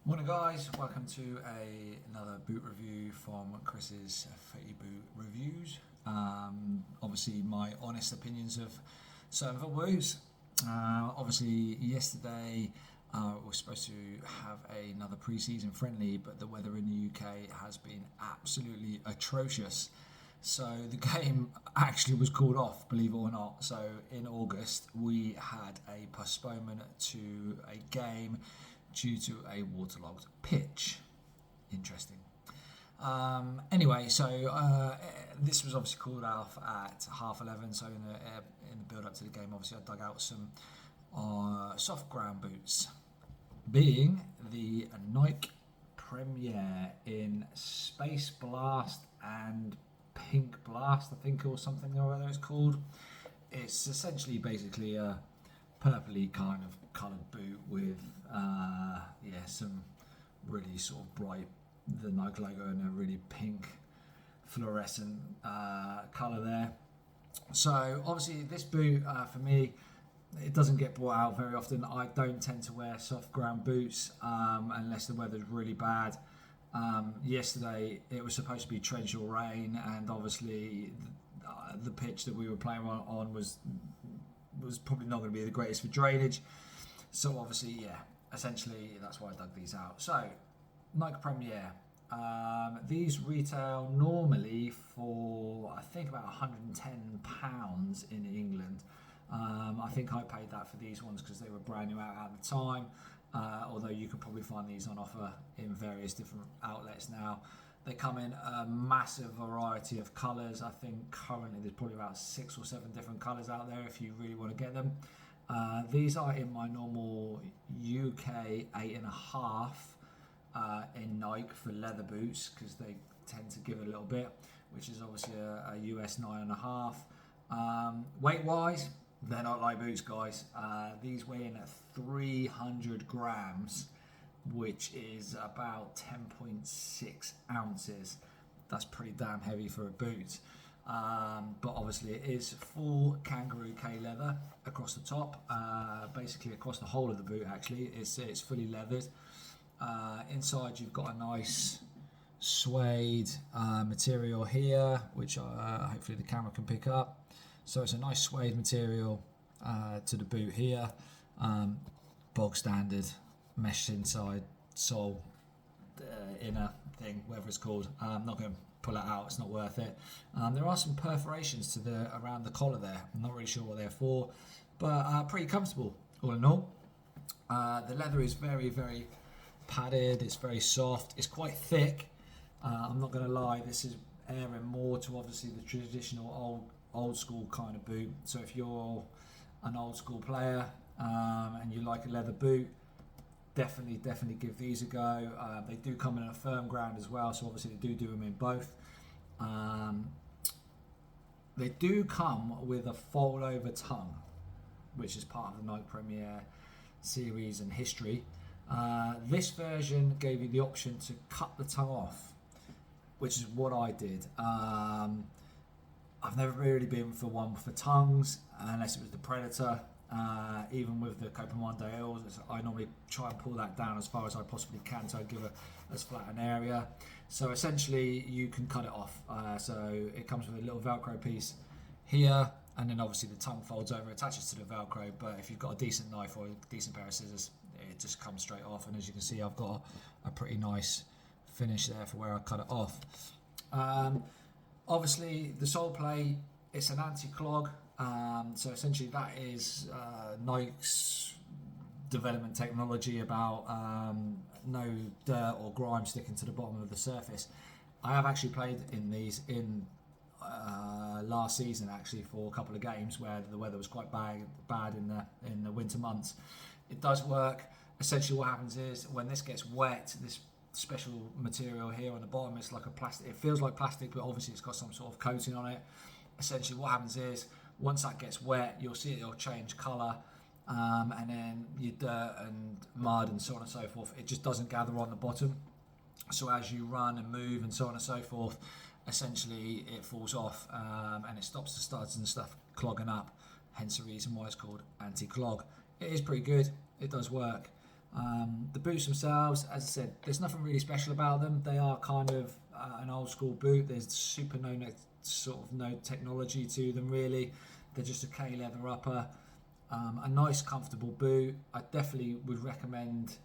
Morning guys, welcome to another boot review from Chris's Footy Boot Reviews. Obviously my honest opinions of certain football boots. Obviously yesterday we're supposed to have another pre-season friendly, but the weather in the UK has been absolutely atrocious. So the game actually was called off, believe it or not. So in August we had a postponement to a game due to a waterlogged pitch. Interesting. Anyway, so this was obviously called off at 11:30. So in the build up to the game, obviously I dug out some soft ground boots, being the Nike Premier in Space Blast and Pink Blast, I think, or something or other it's called. It's essentially basically a purpley kind of coloured boot with some really sort of bright the Nike logo and a really pink fluorescent colour there. So obviously this boot for me, it doesn't get brought out very often. I don't tend to wear soft ground boots unless the weather's really bad. Yesterday it was supposed to be torrential rain, and obviously the pitch that we were playing on was probably not going to be the greatest for drainage. So obviously, essentially that's why I dug these out. So Nike Premier, these retail normally for I think about £110 in England. I think I paid that for these ones because they were brand new out at the time. Although you can probably find these on offer in various different outlets now. They come in a massive variety of colours. I think currently there's probably about 6 or 7 different colours out there if you really want to get them. These are in my normal UK 8.5 in Nike for leather boots, because they tend to give a little bit, which is obviously a US 9.5. Weight wise, they're not light boots, guys. These weigh in at 300 grams, which is about 10.6 ounces. That's pretty damn heavy for a boot. But obviously it is full kangaroo K leather across the top, basically across the whole of the boot. Actually, it's fully leathered. Inside you've got a nice suede material here, which hopefully the camera can pick up. So it's a nice suede material to the boot here, bog standard mesh inside sole inner thing, whatever it's called. I'm not going to pull it out, it's not worth it. There are some perforations to around the collar there. I'm not really sure what they're for, but pretty comfortable all in all. The leather is very, very padded. It's very soft. It's quite thick. I'm not going to lie, this is airing more to obviously the traditional old school kind of boot. So if you're an old school player and you like a leather boot, definitely give these a go. They do come in a firm ground as well, so obviously they do them in both. They do come with a fold over tongue, which is part of the Nike Premier series and history. This version gave you the option to cut the tongue off, which is what I did. I've never really been for one for tongues unless it was the Predator. Even with the Copenhagen Eels, I normally try and pull that down as far as I possibly can, so I give as flat an area. So essentially you can cut it off. So it comes with a little Velcro piece here, and then obviously the tongue folds over, attaches to the Velcro. But if you've got a decent knife or a decent pair of scissors, it just comes straight off. And as you can see, I've got a pretty nice finish there for where I cut it off. Obviously the sole plate, it's an anti-clog. So essentially that is Nike's development technology about no dirt or grime sticking to the bottom of the surface. I have actually played in these in last season actually for a couple of games where the weather was quite bad in the winter months. It does work. Essentially what happens is when this gets wet, this special material here on the bottom, it's like a plastic, it feels like plastic, but obviously it's got some sort of coating on it. Essentially what happens is once that gets wet, you'll see it'll change colour, and then your dirt and mud and so on and so forth, it just doesn't gather on the bottom. So as you run and move and so on and so forth, essentially it falls off, and it stops the studs and stuff clogging up, hence the reason why it's called anti-clog. It is pretty good, it does work. The boots themselves, as I said, there's nothing really special about them. They are kind of an old school boot. There's no technology to them really. They're just a K leather upper, a nice comfortable boot. I definitely would recommend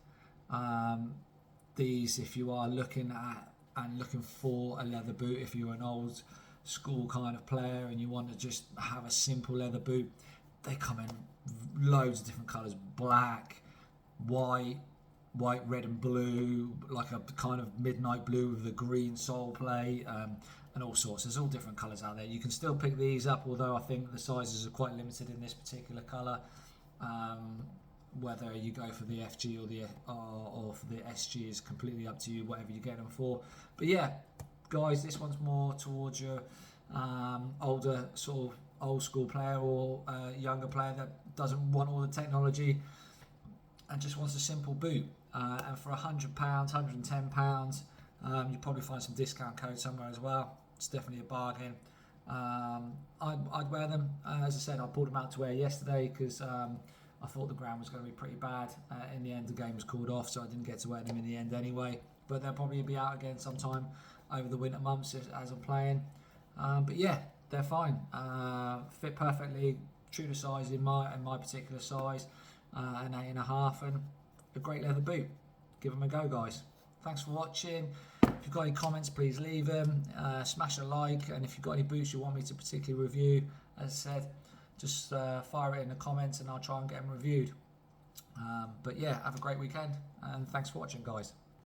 these if you are looking for a leather boot. If you're an old school kind of player and you want to just have a simple leather boot, they come in loads of different colours: black, white, red and blue, like a kind of midnight blue with a green sole plate, and all sorts. There's all different colours out there. You can still pick these up, although I think the sizes are quite limited in this particular colour. Whether you go for the FG or for the SG is completely up to you, whatever you get them for. But yeah, guys, this one's more towards your older sort of old school player, or younger player that doesn't want all the technology and just wants a simple boot. And for £100, £110, you probably find some discount code somewhere as well. It's definitely a bargain. I'd wear them. As I said, I pulled them out to wear yesterday because I thought the ground was going to be pretty bad. In the end, the game was called off, so I didn't get to wear them in the end anyway. But they'll probably be out again sometime over the winter months as I'm playing. But yeah, they're fine. Fit perfectly, true to size in my particular size, an 8.5, and a great leather boot. Give them a go, guys. Thanks for watching. If you've got any comments, please leave them. Smash a like, and if you've got any boots you want me to particularly review, as I said, just fire it in the comments and I'll try and get them reviewed. But yeah, have a great weekend, and thanks for watching, guys.